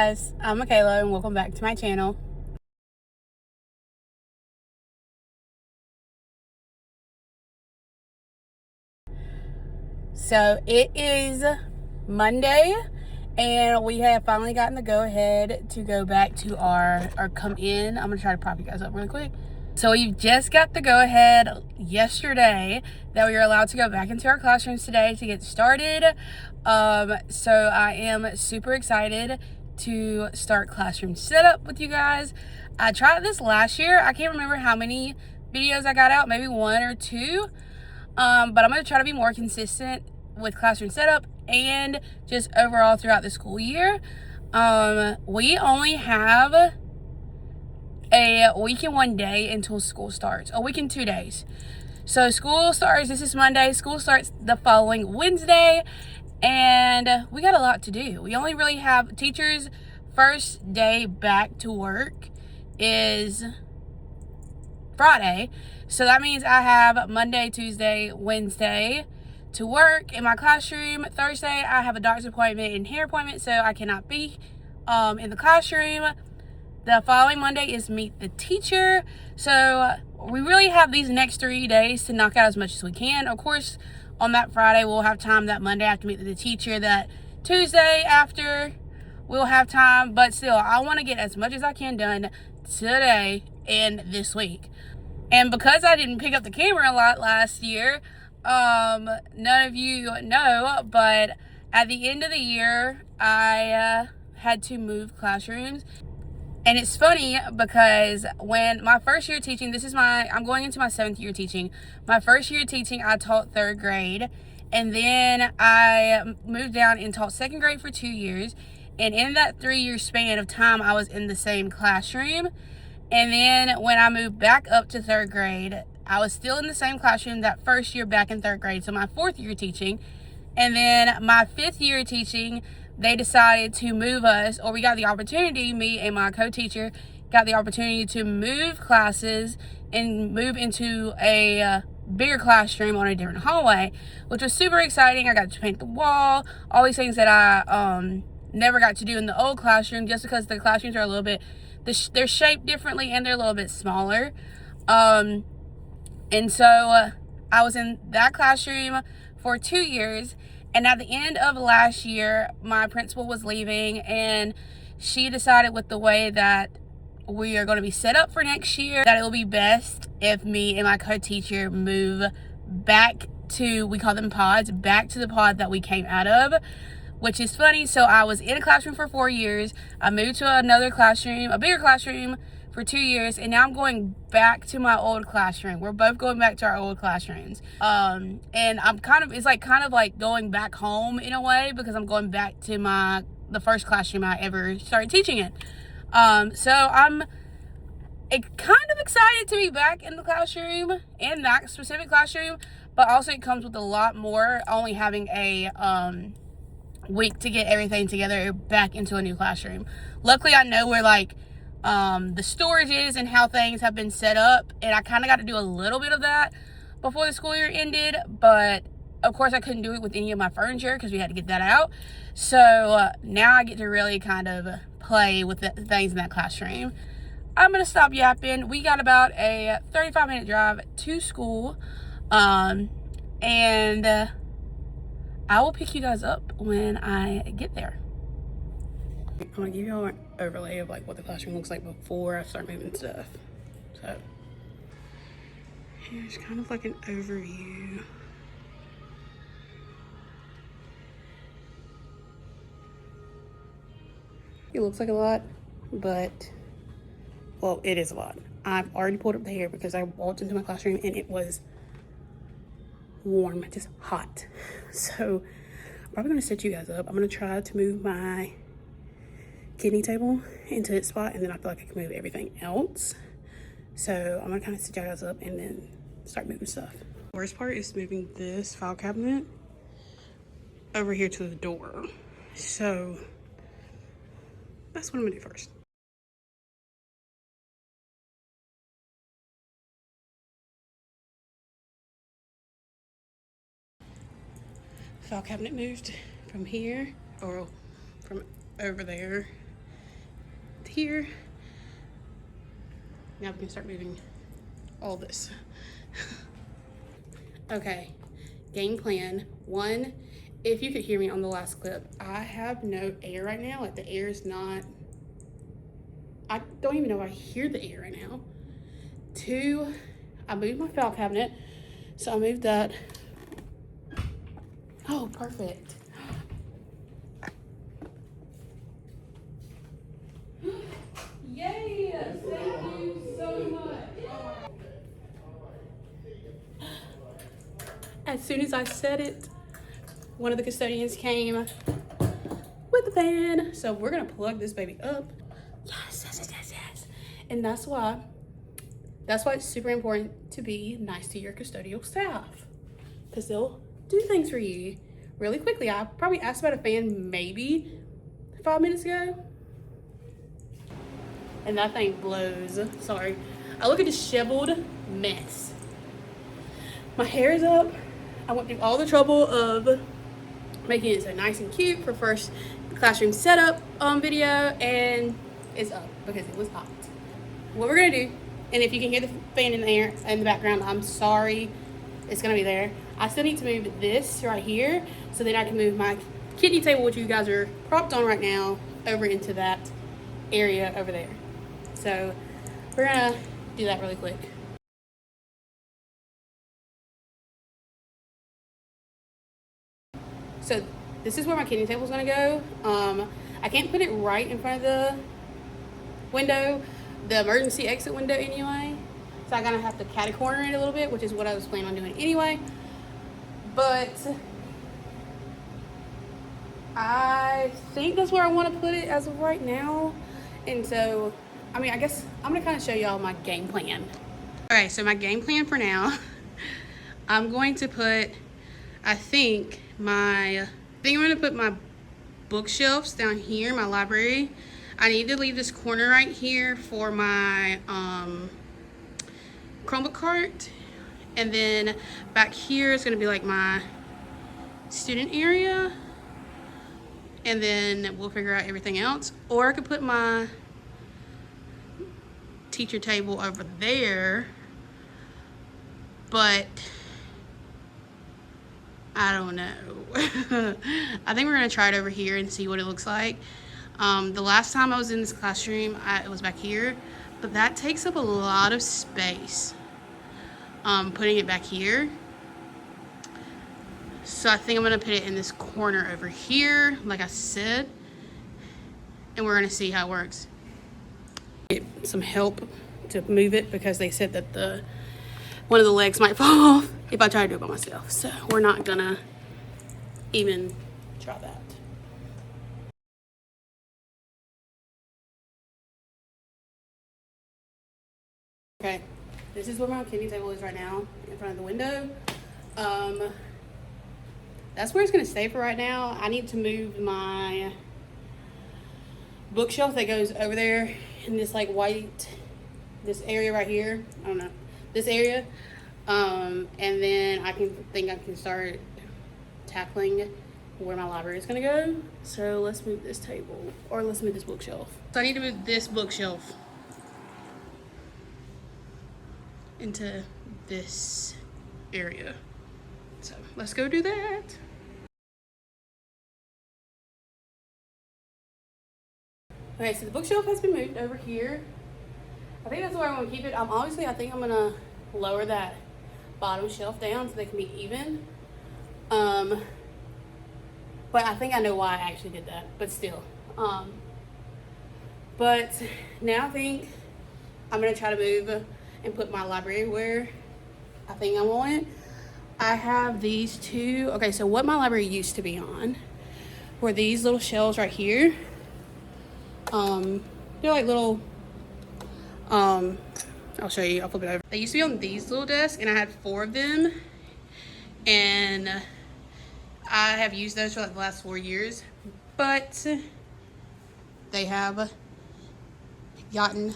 guys, I'm Michaela and welcome back to my channel. So it is Monday and we have finally gotten the go ahead to go back to our come in. I'm gonna try to prop you guys up really quick. So we just got the go ahead yesterday that we are allowed to go back into our classrooms today to get started. So I am super excited to start classroom setup with you guys. I tried this last year. I can't remember how many videos I got out, maybe one or two. But I'm going to try to be more consistent with classroom setup and just overall throughout the school year. We only have a week and 1 day until school starts. A week and 2 days. So school starts, this is Monday. School starts the following Wednesday. And we got a lot to do. We only really have teachers' first day back to work is Friday. So that means I have Monday, Tuesday, Wednesday to work in my classroom. Thursday, I have a doctor's appointment and hair appointment, so I cannot be in the classroom. The following Monday is meet the teacher. So we really have these next 3 days to knock out as much as we can. Of course, on that Friday, we'll have time. That Monday, I have to meet the teacher. That Tuesday after, we'll have time. But still, I want to get as much as I can done today and this week. And because I didn't pick up the camera a lot last year, none of you know, but at the end of the year, I had to move classrooms. And it's funny because when my first year teaching, I'm going into my 7th year teaching. My first year teaching, I taught 3rd grade. And then I moved down and taught 2nd grade for 2 years. And in that 3-year span of time, I was in the same classroom. And then when I moved back up to 3rd grade, I was still in the same classroom that first year back in 3rd grade. So my 4th year teaching. And then my 5th year teaching, they decided to move us, or we got the opportunity, me and my co-teacher got the opportunity to move classes and move into a bigger classroom on a different hallway, which was super exciting. I got to paint the wall, all these things that I never got to do in the old classroom, just because the classrooms are a little bit, they're shaped differently and they're a little bit smaller. And so I was in that classroom for 2 years. And at the end of last year, my principal was leaving, and she decided with the way that we are going to be set up for next year, that it will be best if me and my co-teacher move back to, we call them pods, back to the pod that we came out of, which is funny. So I was in a classroom for 4 years. I moved to another classroom, a bigger classroom, for 2 years, and now I'm going back to my old classroom. We're both going back to our old classrooms. And I'm it's kind of like going back home in a way, because I'm going back to the first classroom I ever started teaching in. So I'm kind of excited to be back in the classroom, in that specific classroom, but also it comes with a lot more, only having a week to get everything together back into a new classroom. Luckily, I know where the storage is and how things have been set up, and I kind of got to do a little bit of that before the school year ended, but of course I couldn't do it with any of my furniture because we had to get that out. So now I get to really kind of play with the things in that classroom. I'm gonna stop yapping. We got about a 35-minute drive to school, and I will pick you guys up when I get there. I'm gonna give y'all an overlay of what the classroom looks like before I start moving stuff. So here's kind of an overview. It looks like a lot, but well, it is a lot. I've already pulled up the hair because I walked into my classroom and it was warm, just hot. So I'm probably gonna set you guys up. I'm gonna try to move my kidney table into its spot, and then I feel like I can move everything else. So I'm gonna kind of set you guys up and then start moving stuff. The worst part is moving this file cabinet over here to the door. So that's what I'm gonna do first. File cabinet moved from here, or from over there, here. Now we can start moving all this. Okay, game plan. One, if you could hear me on the last clip, I have no air right now. Like the air is not, I don't even know if I hear the air right now. Two, I moved my file cabinet. So I moved that. Oh, perfect. Yay! Thank you so much. As soon as I said it, one of the custodians came with the fan. So we're gonna plug this baby up. Yes, yes, yes, yes, yes. And that's why it's super important to be nice to your custodial staff, because they'll do things for you really quickly. I probably asked about a fan maybe 5 minutes ago, and that thing blows. Sorry. I look at a disheveled mess. My hair is up. I went through all the trouble of making it so nice and cute for first classroom setup video, and it's up because it was hot. What we're gonna do, and if you can hear the fan in the air in the background, I'm sorry, it's gonna be there. I still need to move this right here so then I can move my kidney table, which you guys are propped on right now, over into that area over there. So we're gonna do that really quick. So this is where my kidney table is gonna go. I can't put it right in front of the window, the emergency exit window anyway. So I'm gonna have to catty corner it a little bit, which is what I was planning on doing anyway. But I think that's where I want to put it as of right now. And so, I mean, I guess I'm gonna kind of show y'all my game plan. Okay, so my game plan for now, I'm going to put, I think I'm gonna put my bookshelves down here, my library. I need to leave this corner right here for my Chromebook cart. And then back here is gonna be like my student area. And then we'll figure out everything else. Or I could put my teacher table over there. But I don't know. I think we're gonna try it over here and see what it looks like. The last time I was in this classroom, it was back here, but that takes up a lot of space. Putting it back here. So I think I'm gonna put it in this corner over here, like I said, and we're gonna see how it works. Get some help to move it because they said that one of the legs might fall off if I try to do it by myself. So we're not gonna even try that. Okay, this is where my kidney table is right now, in front of the window. That's where it's gonna stay for right now. I need to move my bookshelf that goes over there in this like this area right here. I don't know, this area. And then I can start tackling where my library is gonna go. So let's move this table, or let's move this bookshelf. So I need to move this bookshelf into this area. So let's go do that. Okay, so the bookshelf has been moved over here. I think that's where I want to keep it. I think I'm gonna lower that bottom shelf down so they can be even. But I think I know why I actually did that, but still. But now I think I'm gonna try to move and put my library where I think I want it. I have these two. Okay, so what my library used to be on were these little shelves right here. They're like little, I'll show you, I'll flip it over. They used to be on these little desks, and I had 4 of them, and I have used those for like the last 4 years, but they have gotten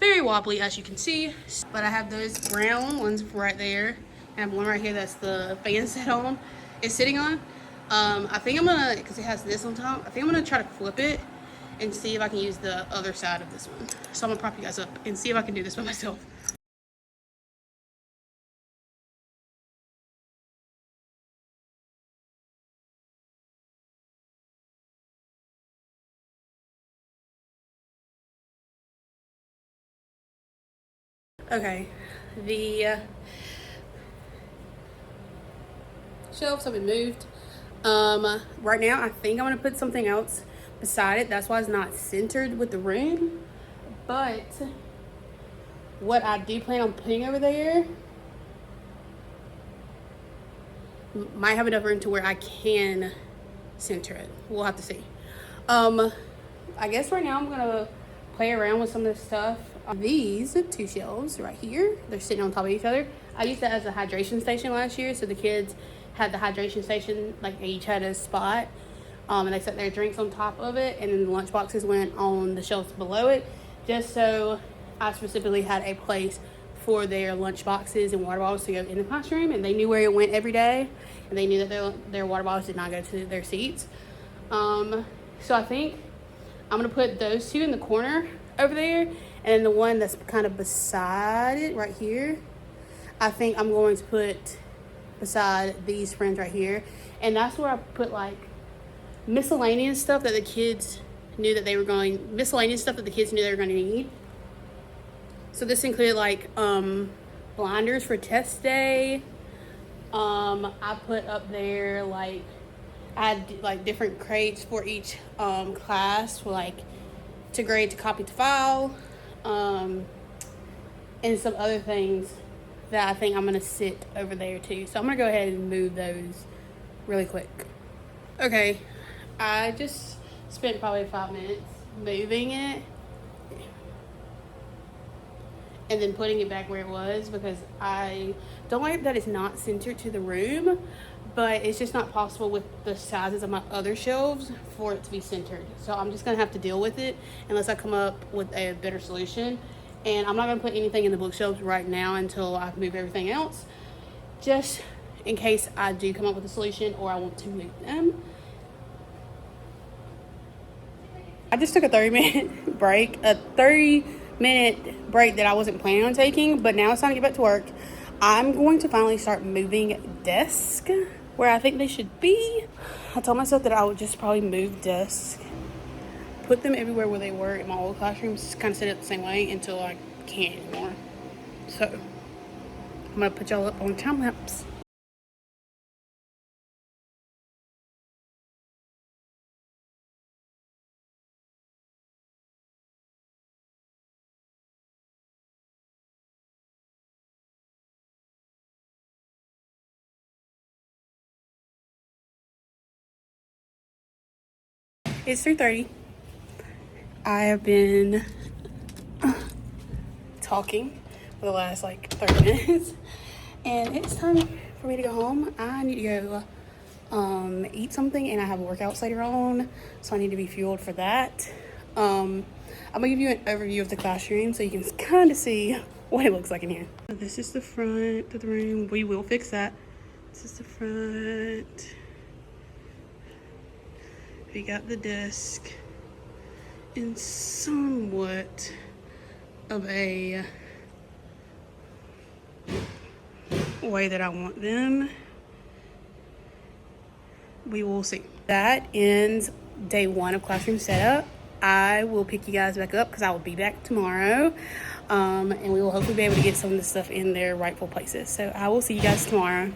very wobbly, as you can see. But I have those brown ones right there, and I have one right here that's the fan set on, it's sitting on. I think I'm gonna, because it has this on top, I think I'm gonna try to flip it and see if I can use the other side of this one. So I'm gonna prop you guys up and see if I can do this by myself. Okay, the shelves have been moved. Right now I think I'm gonna put something else beside it. That's why it's not centered with the room. But what I do plan on putting over there might have enough room to where I can center it. We'll have to see. I guess right now I'm gonna play around with some of this stuff. These two shelves right here, they're sitting on top of each other. I used that as a hydration station last year, so the kids had the hydration station, like they each had a spot, and they set their drinks on top of it, and then the lunch boxes went on the shelves below it, just so I specifically had a place for their lunch boxes and water bottles to go in the classroom, and they knew where it went every day, and they knew that their water bottles did not go to their seats. So I think I'm gonna put those two in the corner over there, and the one that's kind of beside it right here, I think I'm going to put beside these friends right here. And that's where I put like miscellaneous stuff that the kids knew that they were going to need. So this included like blinders for test day. I put up there like I had like different crates for each class, for like to grade, to copy, to file, and some other things that I think I'm gonna sit over there too. So I'm gonna go ahead and move those really quick. Okay, I just spent probably 5 minutes moving it and then putting it back where it was, because I don't like that it's not centered to the room, but it's just not possible with the sizes of my other shelves for it to be centered. So I'm just gonna have to deal with it unless I come up with a better solution. And I'm not gonna put anything in the bookshelves right now until I move everything else, just in case I do come up with a solution or I want to move them. I just took a 30-minute break, a 30-minute break that I wasn't planning on taking, but now it's time to get back to work. I'm going to finally start moving desks where I think they should be. I told myself that I would just probably move desks, put them everywhere where they were in my old classrooms, kind of set it the same way until I can't anymore. So I'm gonna put y'all up on time lapse. It's 3:30. I have been talking for the last like 30 minutes, and it's time for me to go home. I need to go eat something, and I have workouts later on, so I need to be fueled for that. I'm gonna give you an overview of the classroom so you can kind of see what it looks like in here. This is the front of the room. We will fix that. This is the front. We got the desk in somewhat of a way that I want them. We will see. That ends day 1 of classroom setup. I will pick you guys back up because I will be back tomorrow, and we will hopefully be able to get some of the stuff in their rightful places. So I will see you guys tomorrow.